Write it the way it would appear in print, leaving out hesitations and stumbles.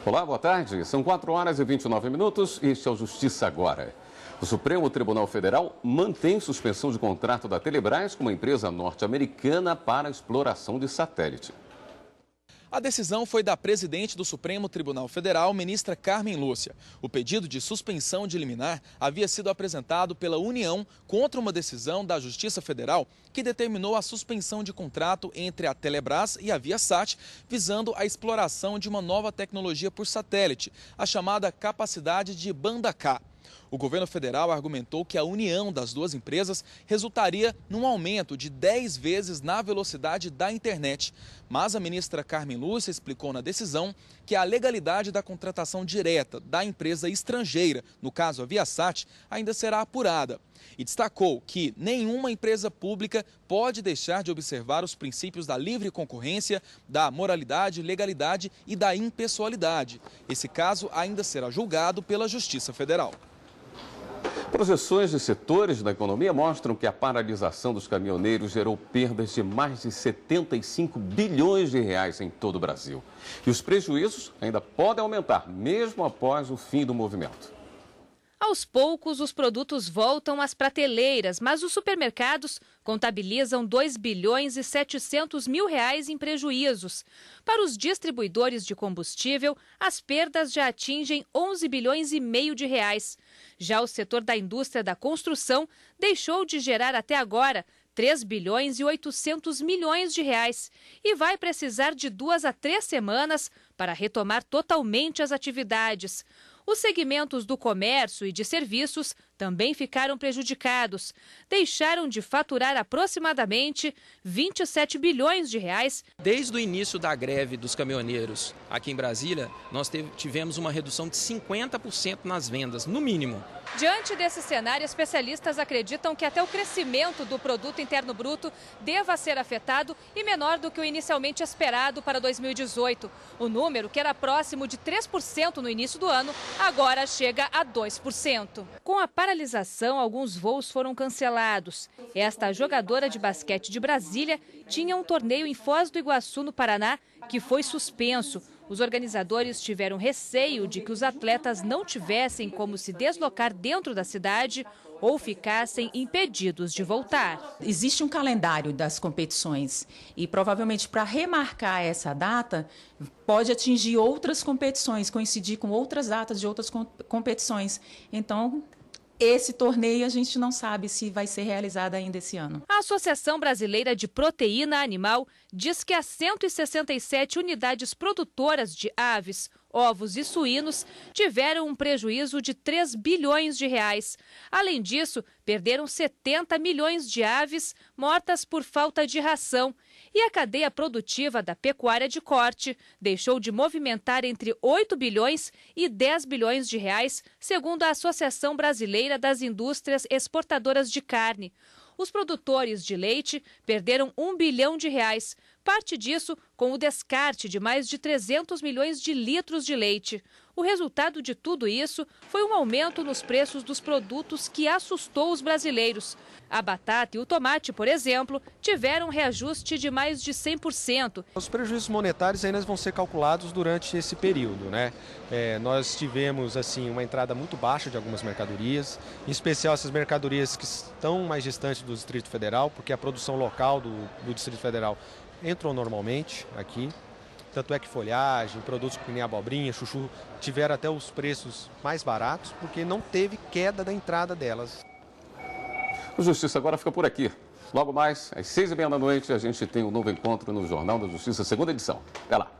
Olá, boa tarde. São 4h29 e este é o Justiça Agora. O Supremo Tribunal Federal mantém suspensão de contrato da Telebrás com uma empresa norte-americana para exploração de satélite. A decisão foi da presidente do Supremo Tribunal Federal, ministra Carmen Lúcia. O pedido de suspensão de liminar havia sido apresentado pela União contra uma decisão da Justiça Federal que determinou a suspensão de contrato entre a Telebrás e a Viasat, visando a exploração de uma nova tecnologia por satélite, a chamada capacidade de banda K. O governo federal argumentou que a união das duas empresas resultaria num aumento de 10 vezes na velocidade da internet. Mas a ministra Carmen Lúcia explicou na decisão que a legalidade da contratação direta da empresa estrangeira, no caso a Viasat, ainda será apurada. E destacou que nenhuma empresa pública pode deixar de observar os princípios da livre concorrência, da moralidade, legalidade e da impessoalidade. Esse caso ainda será julgado pela Justiça Federal. Projeções de setores da economia mostram que a paralisação dos caminhoneiros gerou perdas de mais de 75 bilhões de reais em todo o Brasil. E os prejuízos ainda podem aumentar, mesmo após o fim do movimento. Aos poucos, os produtos voltam às prateleiras, mas os supermercados contabilizam 2 bilhões e 700 mil reais em prejuízos. Para os distribuidores de combustível, as perdas já atingem 11 bilhões e meio de reais. Já o setor da indústria da construção deixou de gerar até agora 3 bilhões e 800 milhões de reais e vai precisar de 2 a 3 semanas para retomar totalmente as atividades. Os segmentos do comércio e de serviços também ficaram prejudicados. Deixaram de faturar aproximadamente 27 bilhões de reais. Desde o início da greve dos caminhoneiros aqui em Brasília, nós tivemos uma redução de 50% nas vendas, no mínimo. Diante desse cenário, especialistas acreditam que até o crescimento do produto interno bruto deva ser afetado e menor do que o inicialmente esperado para 2018. O número, que era próximo de 3% no início do ano, agora chega a 2%. Com a paralisação, alguns voos foram cancelados. Esta jogadora de basquete de Brasília tinha um torneio em Foz do Iguaçu, no Paraná, que foi suspenso. Os organizadores tiveram receio de que os atletas não tivessem como se deslocar dentro da cidade ou ficassem impedidos de voltar. Existe um calendário das competições e provavelmente para remarcar essa data pode atingir outras competições, coincidir com outras datas de outras competições. Então, esse torneio a gente não sabe se vai ser realizado ainda esse ano. A Associação Brasileira de Proteína Animal diz que as 167 unidades produtoras de aves, ovos e suínos tiveram um prejuízo de 3 bilhões de reais. Além disso, perderam 70 milhões de aves mortas por falta de ração. E a cadeia produtiva da pecuária de corte deixou de movimentar entre 8 bilhões e 10 bilhões de reais, segundo a Associação Brasileira das Indústrias Exportadoras de Carne. Os produtores de leite perderam 1 bilhão de reais, parte disso com o descarte de mais de 300 milhões de litros de leite. O resultado de tudo isso foi um aumento nos preços dos produtos que assustou os brasileiros. A batata e o tomate, por exemplo, tiveram um reajuste de mais de 100%. Os prejuízos monetários ainda vão ser calculados durante esse período, né? Nós tivemos assim uma entrada muito baixa de algumas mercadorias, em especial essas mercadorias que estão mais distantes do Distrito Federal, porque a produção local do Distrito Federal entrou normalmente aqui. Tanto é que folhagem, produtos que nem abobrinha, chuchu, tiveram até os preços mais baratos, porque não teve queda da entrada delas. O Justiça Agora fica por aqui. Logo mais, às 6h30 da noite, a gente tem um novo encontro no Jornal da Justiça, segunda edição. Até lá.